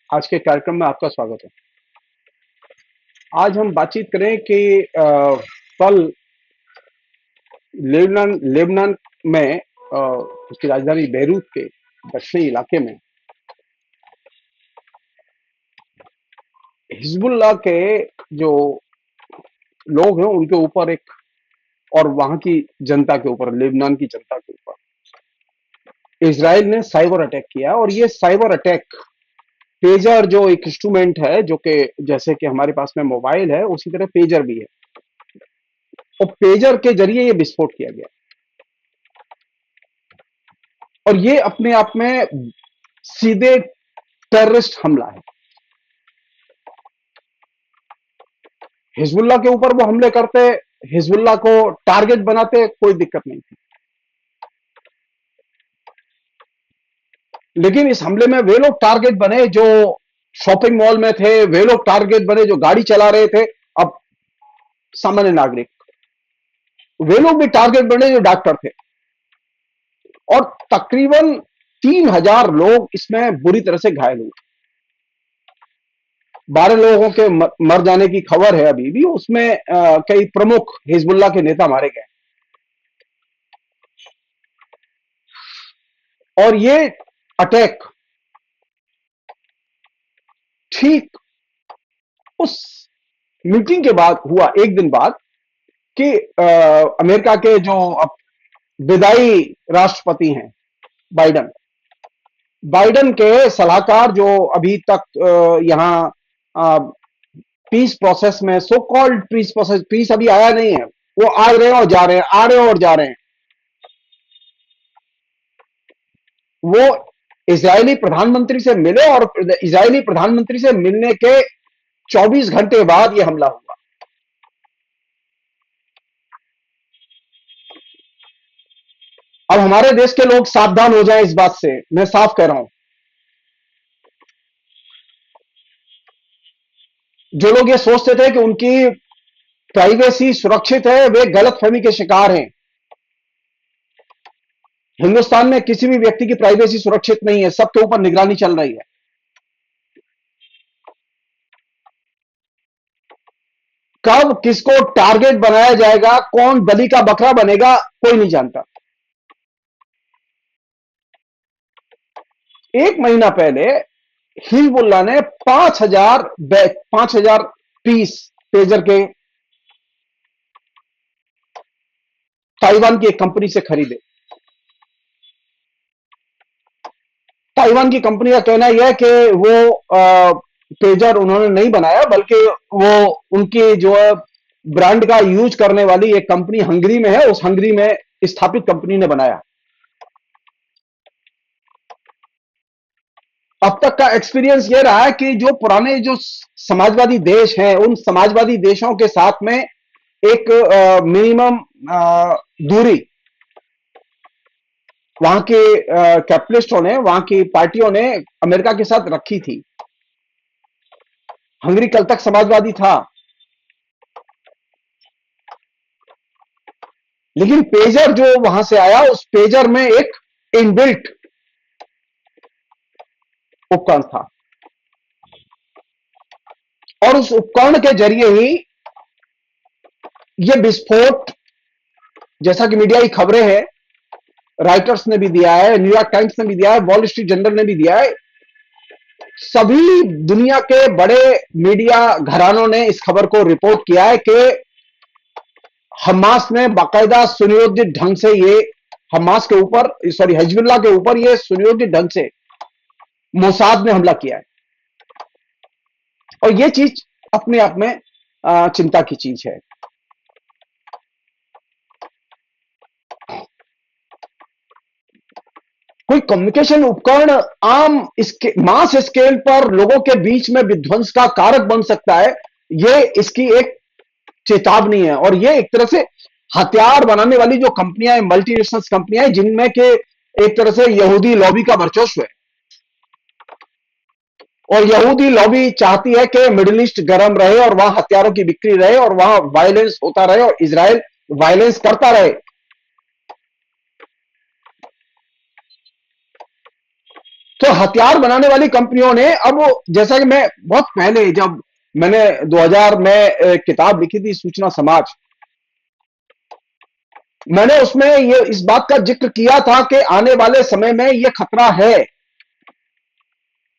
आज के कार्यक्रम में आपका स्वागत है। आज हम बातचीत करें कि कल लेबनान लेबनान में उसकी राजधानी बेरूत के दक्षिणी इलाके में हिजबुल्लाह के जो लोग हैं उनके ऊपर एक और वहां की जनता के ऊपर, लेबनान की जनता के ऊपर इजराइल ने साइबर अटैक किया। और ये साइबर अटैक पेजर जो एक इंस्ट्रूमेंट है, जो कि जैसे कि हमारे पास में मोबाइल है उसी तरह पेजर भी है, और पेजर के जरिए ये विस्फोट किया गया। और ये अपने आप में सीधे टेररिस्ट हमला है। हिजबुल्लाह के ऊपर वो हमले करते, हिजबुल्लाह को टारगेट बनाते, कोई दिक्कत नहीं थी। लेकिन इस हमले में वे लोग टारगेट बने जो शॉपिंग मॉल में थे, वे लोग टारगेट बने जो गाड़ी चला रहे थे। अब सामान्य नागरिक, वे लोग भी टारगेट बने जो डॉक्टर थे। और तकरीबन 3,000 लोग इसमें बुरी तरह से घायल हुए। 12 लोगों के मर जाने की खबर है अभी भी। उसमें कई प्रमुख हिजबुल्लाह के नेता मारे गए। और ये अटैक ठीक उस मीटिंग के बाद हुआ, एक दिन बाद, कि अमेरिका के जो अब विदाई राष्ट्रपति हैं, बाइडन बाइडन के सलाहकार, जो अभी तक यहां पीस प्रोसेस में, so called peace process, peace अभी आया नहीं है, वो आ रहे हैं और जा रहे हैं, आ रहे हैं और जा रहे हैं। वो इजरायली प्रधानमंत्री से मिले और इजरायली प्रधानमंत्री से मिलने के 24 घंटे बाद यह हमला हुआ। अब हमारे देश के लोग सावधान हो जाएं इस बात से, मैं साफ कह रहा हूं। जो लोग ये सोचते थे कि उनकी प्राइवेसी सुरक्षित है, वे गलतफहमी के शिकार हैं। हिंदुस्तान में किसी भी व्यक्ति की प्राइवेसी सुरक्षित नहीं है, सबके ऊपर निगरानी चल रही है। कब किसको टारगेट बनाया जाएगा, कौन बलि का बकरा बनेगा, कोई नहीं जानता। एक महीना पहले हिजबुल्लाह ने 5,000 पीस पेजर के ताइवान की एक कंपनी से खरीदे। ताइवान की कंपनी का कहना यह है कि वो पेजर उन्होंने नहीं बनाया, बल्कि वो उनकी जो है ब्रांड का यूज करने वाली एक कंपनी हंगरी में है, उस हंगरी में स्थापित कंपनी ने बनाया। अब तक का एक्सपीरियंस ये रहा है कि जो पुराने जो समाजवादी देश हैं, उन समाजवादी देशों के साथ में एक मिनिमम दूरी वहां के कैपिटलिस्टों ने, वहां की पार्टियों ने अमेरिका के साथ रखी थी। हंगरी कल तक समाजवादी था, लेकिन पेजर जो वहां से आया, उस पेजर में एक इनबिल्ट उपकरण था। और उस उपकरण के जरिए ही यह विस्फोट, जैसा कि मीडिया की खबरें हैं, राइटर्स ने भी दिया है, न्यूयॉर्क टाइम्स ने भी दिया है, वॉल स्ट्रीट जर्नल ने भी दिया है, सभी दुनिया के बड़े मीडिया घरानों ने इस खबर को रिपोर्ट किया है कि हमास ने बाकायदा सुनियोजित ढंग से ये हमास के ऊपर, सॉरी, हिजबुल्लाह के ऊपर ये सुनियोजित ढंग से मोसाद ने हमला किया है। और ये चीज अपने आप में चिंता की चीज है। कोई कम्युनिकेशन उपकरण आम इसके मास स्केल पर लोगों के बीच में विध्वंस का कारक बन सकता है, ये इसकी एक चेतावनी है। और ये एक तरह से हथियार बनाने वाली जो कंपनियां हैं, मल्टीनेशनल कंपनियां हैं, जिनमें के एक तरह से यहूदी लॉबी का वर्चस्व है। और यहूदी लॉबी चाहती है कि मिडिल ईस्ट गर्म रहे और वहां हथियारों की बिक्री रहे और वहां वायलेंस होता रहे और इजराइल वायलेंस करता रहे। तो हथियार बनाने वाली कंपनियों ने अब, जैसा कि मैं बहुत पहले जब मैंने 2000 में किताब लिखी थी सूचना समाज, मैंने उसमें ये इस बात का जिक्र किया था कि आने वाले समय में यह खतरा है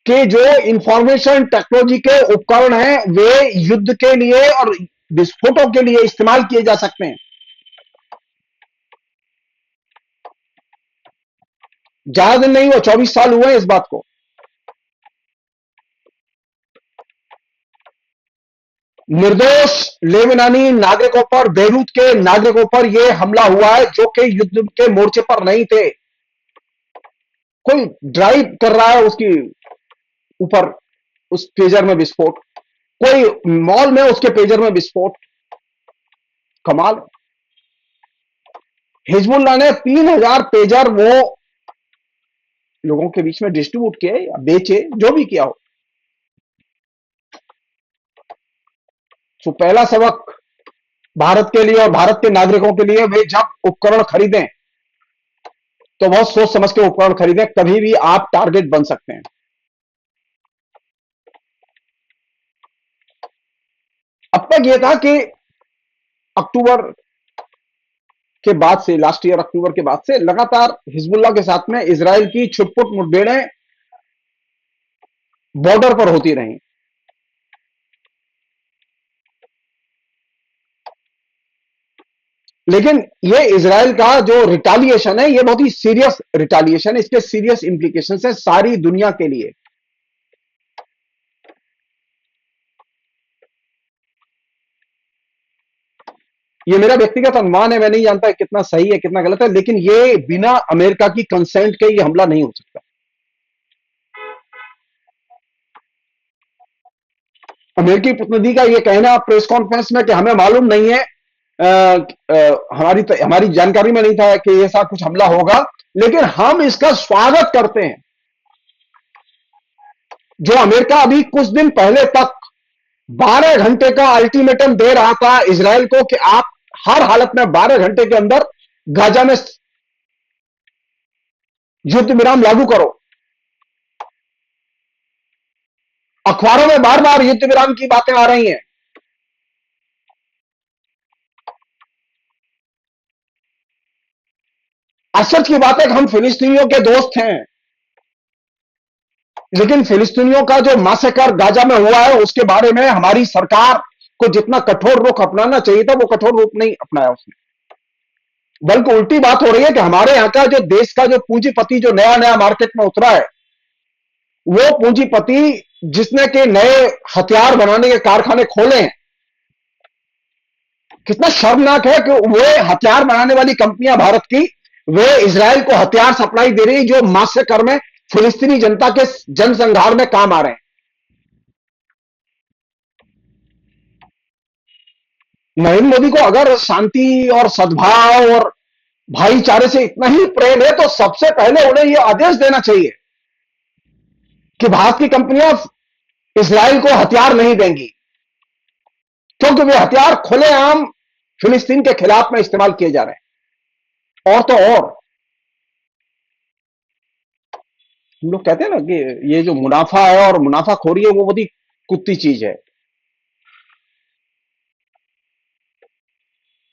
कि जो इंफॉर्मेशन टेक्नोलॉजी के उपकरण हैं वे युद्ध के लिए और विस्फोटों के लिए इस्तेमाल किए जा सकते हैं। ज्यादा दिन नहीं हुआ, 24 साल हुए इस बात को। निर्दोष लेबनानी नागरिकों पर, बेरूत के नागरिकों पर यह हमला हुआ है जो कि युद्ध के मोर्चे पर नहीं थे। कोई ड्राइव कर रहा है उसकी ऊपर, उस पेजर में विस्फोट, कोई मॉल में उसके पेजर में विस्फोट। कमाल। हिजबुल्लाह ने 3000 पेजर वो लोगों के बीच में डिस्ट्रीब्यूट किए या बेचे, जो भी किया हो। तो पहला सबक भारत के लिए और भारत के नागरिकों के लिए, वे जब उपकरण खरीदें तो बहुत सोच समझ के उपकरण खरीदें, कभी भी आप टारगेट बन सकते हैं। अब तक यह था कि अक्टूबर के बाद से, लास्ट ईयर अक्टूबर के बाद से लगातार हिजबुल्लाह के साथ में इजराइल की छुटपुट मुठभेड़ें बॉर्डर पर होती रहीं। लेकिन ये इजराइल का जो रिटालिएशन है, ये बहुत ही सीरियस रिटालिएशन है, इसके सीरियस इंप्लीकेशंस है सारी दुनिया के लिए। ये मेरा व्यक्तिगत अनुमान है, मैं नहीं जानता कितना सही है कितना गलत है, लेकिन ये बिना अमेरिका की कंसेंट के ये हमला नहीं हो सकता। अमेरिकी प्रतिनिधि का यह कहना प्रेस कॉन्फ्रेंस में कि हमें मालूम नहीं है, हमारी जानकारी में नहीं था कि ऐसा कुछ हमला होगा, लेकिन हम इसका स्वागत करते हैं। जो अमेरिका अभी कुछ दिन पहले तक 12 घंटे का अल्टीमेटम दे रहा था इजराइल को कि आप हर हालत में 12 घंटे के अंदर गाजा में युद्ध विराम लागू करो। अखबारों में बार बार युद्ध विराम की बातें आ रही हैं। आश्चर्य की बात है कि हम फिलिस्तीनियों के दोस्त हैं, लेकिन फिलिस्तीनियों का जो मासेकर गाजा में हुआ है उसके बारे में हमारी सरकार को जितना कठोर रुख अपनाना चाहिए था वो कठोर रुख नहीं अपनाया उसने, बल्कि उल्टी बात हो रही है कि हमारे यहां का जो देश का जो पूंजीपति जो नया नया मार्केट में उतरा है, वो पूंजीपति जिसने के नए हथियार बनाने के कारखाने खोले हैं, कितना शर्मनाक है कि वे हथियार बनाने वाली कंपनियां भारत की, वे इजराइल को हथियार सप्लाई दे रही जो मासेकर में फिलिस्तीनी जनता के जनसंहार में काम आ रहे हैं। नरेंद्र मोदी को अगर शांति और सद्भाव और भाईचारे से इतना ही प्रेम है तो सबसे पहले उन्हें यह आदेश देना चाहिए कि भारत की कंपनियां इजराइल को हथियार नहीं देंगी, क्योंकि वे हथियार खुलेआम फिलिस्तीन के खिलाफ में इस्तेमाल किए जा रहे हैं। और तो और हम लोग कहते हैं ना कि ये जो मुनाफा है और मुनाफाखोरी है वो बहुत ही कुत्ती चीज है।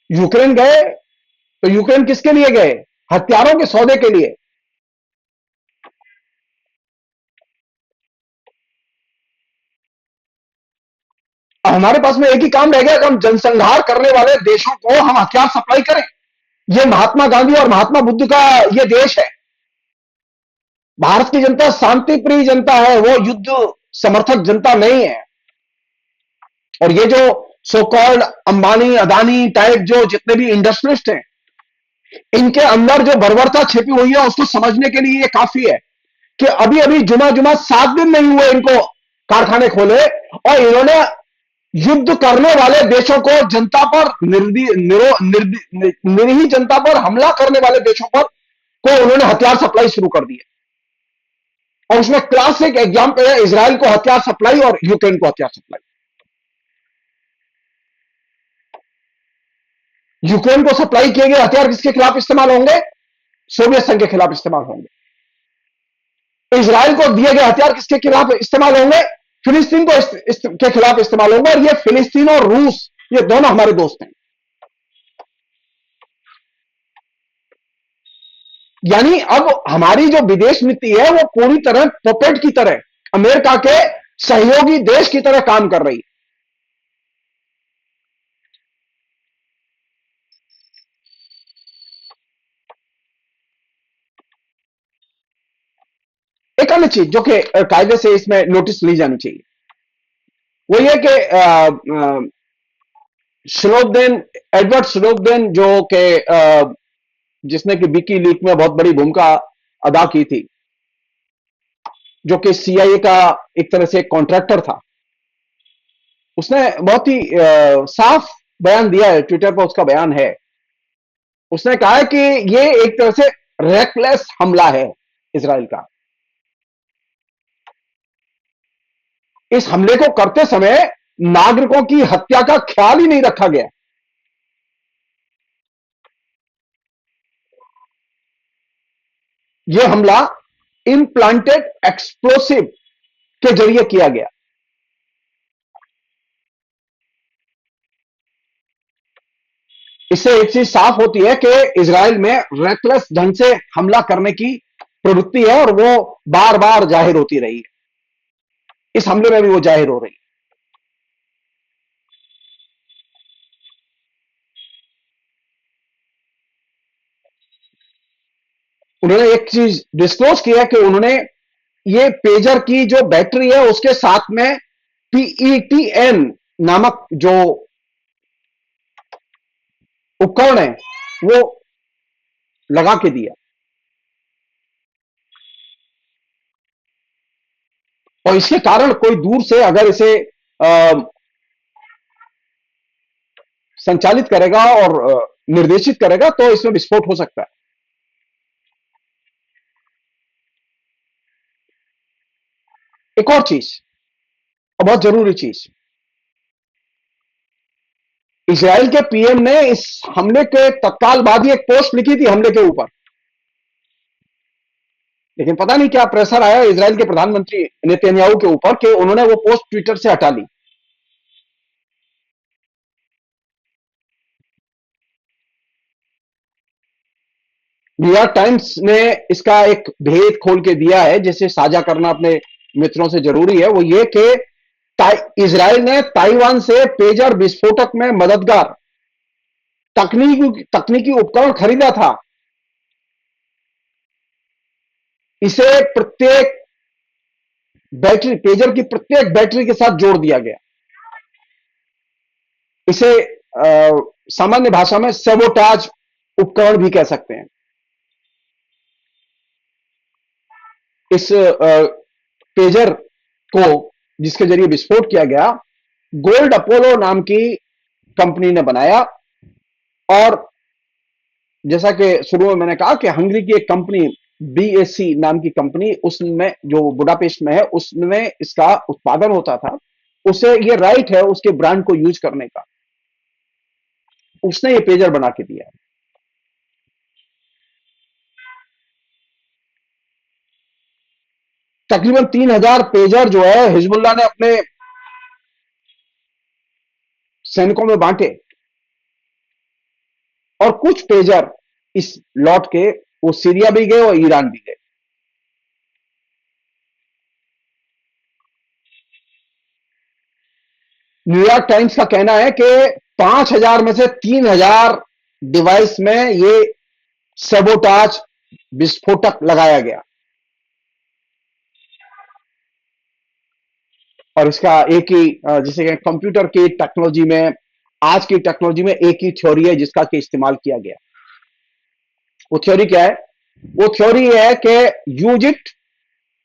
यूक्रेन गए तो यूक्रेन किसके लिए गए? हथियारों के सौदे के लिए। अब हमारे पास में एक ही काम रह गया कि हम जनसंहार करने वाले देशों को हम हथियार सप्लाई करें। ये महात्मा गांधी और महात्मा बुद्ध का ये देश है। भारत की जनता शांति प्रिय जनता है, वो युद्ध समर्थक जनता नहीं है। और ये जो so called Ambani Adani type जो जितने भी इंडस्ट्रियलिस्ट हैं, इनके अंदर जो बर्बरता छिपी हुई है उसको समझने के लिए ये काफी है कि अभी अभी जुमा जुमा 7 दिन नहीं हुए इनको कारखाने खोले, और इन्होंने युद्ध करने वाले देशों को जनता पर निरीह जनता पर हमला करने वाले देशों पर को उन्होंने हथियार सप्लाई शुरू कर दी है। और उसमें क्लासिक एग्जाम्पल है इजराइल को हथियार सप्लाई और यूक्रेन को हथियार सप्लाई। यूक्रेन को सप्लाई किए गए हथियार किसके खिलाफ इस्तेमाल होंगे? सोवियत संघ के खिलाफ इस्तेमाल होंगे। इजराइल को दिए गए हथियार किसके खिलाफ इस्तेमाल होंगे? फिलिस्तीन को के खिलाफ इस्तेमाल होंगे। और ये फिलिस्तीन और रूस, ये दोनों हमारे दोस्त हैं। यानी अब हमारी जो विदेश नीति है वो पूरी तरह पपेट की तरह, अमेरिका के सहयोगी देश की तरह काम कर रही है। एक अन्य चीज जो कि कायदे से इसमें नोटिस ली जानी चाहिए, वो ये कि स्नोडेन, एडवर्ड स्नोडेन, जो कि जिसने कि विकी लीक में बहुत बड़ी भूमिका अदा की थी, जो कि सीआईए का एक तरह से कॉन्ट्रैक्टर था, उसने बहुत ही साफ बयान दिया है, ट्विटर पर उसका बयान है। उसने कहा है कि ये एक तरह से रेकलेस हमला है इसराइल का। इस हमले को करते समय नागरिकों की हत्या का ख्याल ही नहीं रखा गया। यह हमला इम्प्लांटेड एक्सप्लोसिव के जरिए किया गया। इससे एक चीज साफ होती है कि इसराइल में रेकलेस ढंग से हमला करने की प्रवृत्ति है, और वो बार बार जाहिर होती रही है। इस हमले में भी वो जाहिर हो रही है। उन्होंने एक चीज डिस्क्लोज किया कि उन्होंने ये पेजर की जो बैटरी है उसके साथ में पीईटीएन नामक जो उपकरण है वो लगा के दिया। और इसके कारण कोई दूर से अगर इसे संचालित करेगा और निर्देशित करेगा तो इसमें विस्फोट हो सकता है। एक और चीज, और बहुत जरूरी चीज, इजराइल के पीएम ने इस हमले के तत्काल बाद ही एक पोस्ट लिखी थी हमले के ऊपर, लेकिन पता नहीं क्या प्रेशर आया इजराइल के प्रधानमंत्री नेतन्याहू के ऊपर कि उन्होंने वो पोस्ट ट्विटर से हटा ली। न्यूयॉर्क टाइम्स ने इसका एक भेद खोल के दिया है, जिसे साझा करना अपने मित्रों से जरूरी है। वो ये कि इजराइल ने ताइवान से पेजर विस्फोटक में मददगार तकनीकी उपकरण खरीदा था। इसे प्रत्येक बैटरी, पेजर की प्रत्येक बैटरी के साथ जोड़ दिया गया। इसे सामान्य भाषा में सेबोटाज उपकरण भी कह सकते हैं। इस पेजर को, जिसके जरिए विस्फोट किया गया, गोल्ड अपोलो नाम की कंपनी ने बनाया। और जैसा कि शुरू में मैंने कहा कि हंगरी की एक कंपनी बीएससी नाम की कंपनी, उसमें जो बुडापेस्ट में है, उसमें इसका उत्पादन होता था। उसे ये राइट है उसके ब्रांड को यूज करने का। उसने ये पेजर बना के दिया। तकरीबन 3,000 पेजर जो है हिजबुल्लाह ने अपने सैनिकों में बांटे, और कुछ पेजर इस लॉट के वो सीरिया भी गए और ईरान भी गए। न्यूयॉर्क टाइम्स का कहना है कि 5,000 में से 3,000 डिवाइस में ये सेबोटाज विस्फोटक लगाया गया। और इसका एक ही जिसे कि कंप्यूटर की टेक्नोलॉजी में, आज की टेक्नोलॉजी में एक ही थ्योरी है जिसका कि इस्तेमाल किया गया। वो थ्योरी क्या है? वो थ्योरी है कि यूज इट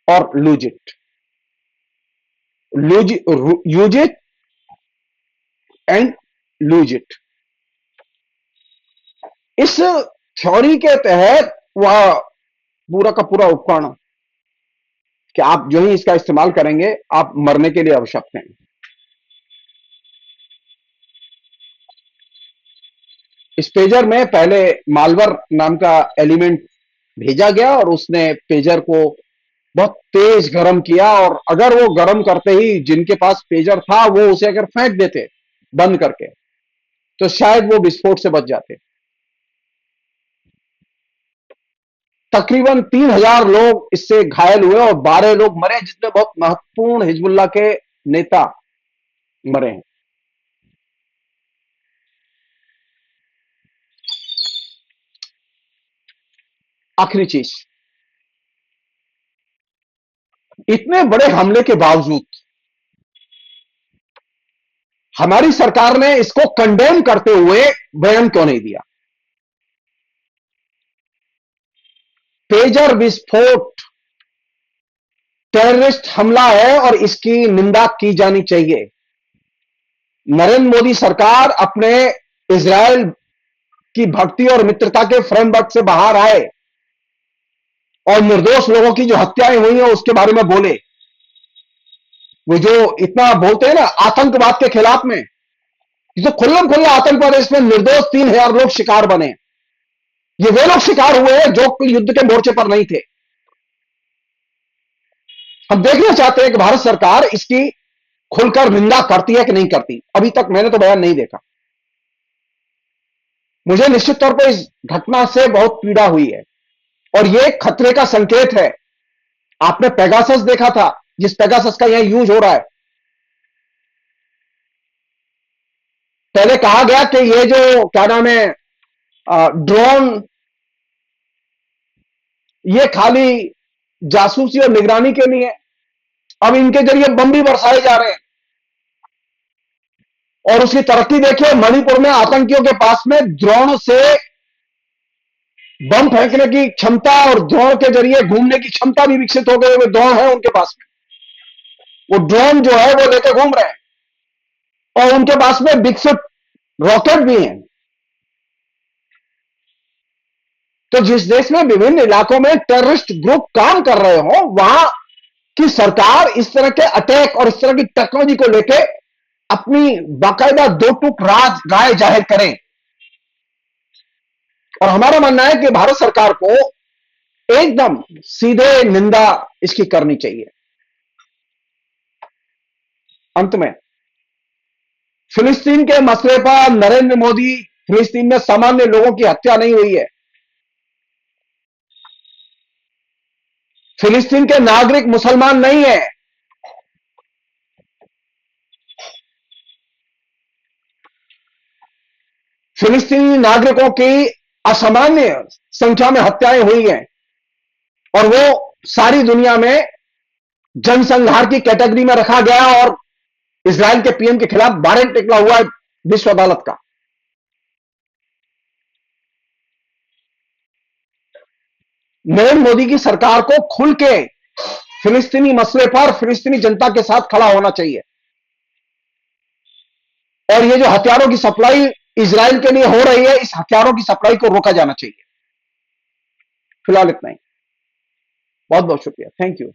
और lose it, use it and lose it. इस थ्योरी के तहत वह पूरा का पूरा उपकरण कि आप जो ही इसका इस्तेमाल करेंगे आप मरने के लिए आवश्यक हैं। इस पेजर में पहले मालवर नाम का एलिमेंट भेजा गया और उसने पेजर को बहुत तेज गरम किया, और अगर वो गरम करते ही जिनके पास पेजर था वो उसे अगर फेंक देते बंद करके, तो शायद वो विस्फोट से बच जाते। तकरीबन 3,000 लोग इससे घायल हुए और 12 लोग मरे, जिसमें बहुत महत्वपूर्ण हिजबुल्लाह के नेता मरे हैं। आखिरी चीज, इतने बड़े हमले के बावजूद हमारी सरकार ने इसको कंडेम करते हुए बयान क्यों नहीं दिया? पेजर विस्फोट टेररिस्ट हमला है और इसकी निंदा की जानी चाहिए। नरेंद्र मोदी सरकार अपने इजराइल की भक्ति और मित्रता के फ्रेमवर्क से बाहर आए और निर्दोष लोगों की जो हत्याएं हुई हैं उसके बारे में बोले। वो जो इतना बोलते हैं ना आतंकवाद के खिलाफ में, जो खुल्लम खुल्ला आतंकवाद है, इसमें निर्दोष 3,000 लोग शिकार बने। ये वे लोग शिकार हुए हैं जो युद्ध के मोर्चे पर नहीं थे। हम देखना चाहते हैं कि भारत सरकार इसकी खुलकर निंदा करती है कि नहीं करती। अभी तक मैंने तो बयान नहीं देखा। मुझे निश्चित तौर पर इस घटना से बहुत पीड़ा हुई है और यह खतरे का संकेत है। आपने पेगासस देखा था, जिस पेगासस का यहां यूज हो रहा है। पहले कहा गया कि ये जो क्या नाम है ड्रोन, ये खाली जासूसी और निगरानी के लिए। अब इनके जरिए बम भी बरसाए जा रहे हैं और उसकी तरक्की देखिए। मणिपुर में आतंकियों के पास में ड्रोन से बम फेंकने की क्षमता और ड्रोन के जरिए घूमने की क्षमता भी विकसित हो गई। ड्रोन है उनके पास में, वो ड्रोन जो है वो लेकर घूम रहे हैं और उनके पास में विकसित रॉकेट भी हैं। तो जिस देश में विभिन्न इलाकों में टेररिस्ट ग्रुप काम कर रहे हो, वहां की सरकार इस तरह के अटैक और इस तरह की टेक्नोलॉजी को लेकर अपनी बाकायदा दो टूक राय जाहिर करें। और हमारा मानना है कि भारत सरकार को एकदम सीधे निंदा इसकी करनी चाहिए। अंत में, फिलिस्तीन के मसले पर नरेंद्र मोदी, फिलिस्तीन में सामान्य लोगों की हत्या नहीं हुई है। फिलिस्तीन के नागरिक मुसलमान नहीं है। फिलिस्तीनी नागरिकों की असामान्य संख्या में हत्याएं हुई हैं और वो सारी दुनिया में जनसंहार की कैटेगरी में रखा गया और इजराइल के पीएम के खिलाफ वारंट निकला हुआ है विश्व अदालत का। नरेंद्र मोदी की सरकार को खुल के फिलिस्तीनी मसले पर फिलिस्तीनी जनता के साथ खड़ा होना चाहिए और ये जो हथियारों की सप्लाई इजराइल के लिए हो रही है, इस हथियारों की सप्लाई को रोका जाना चाहिए। फिलहाल इतना ही। बहुत बहुत शुक्रिया। Thank you.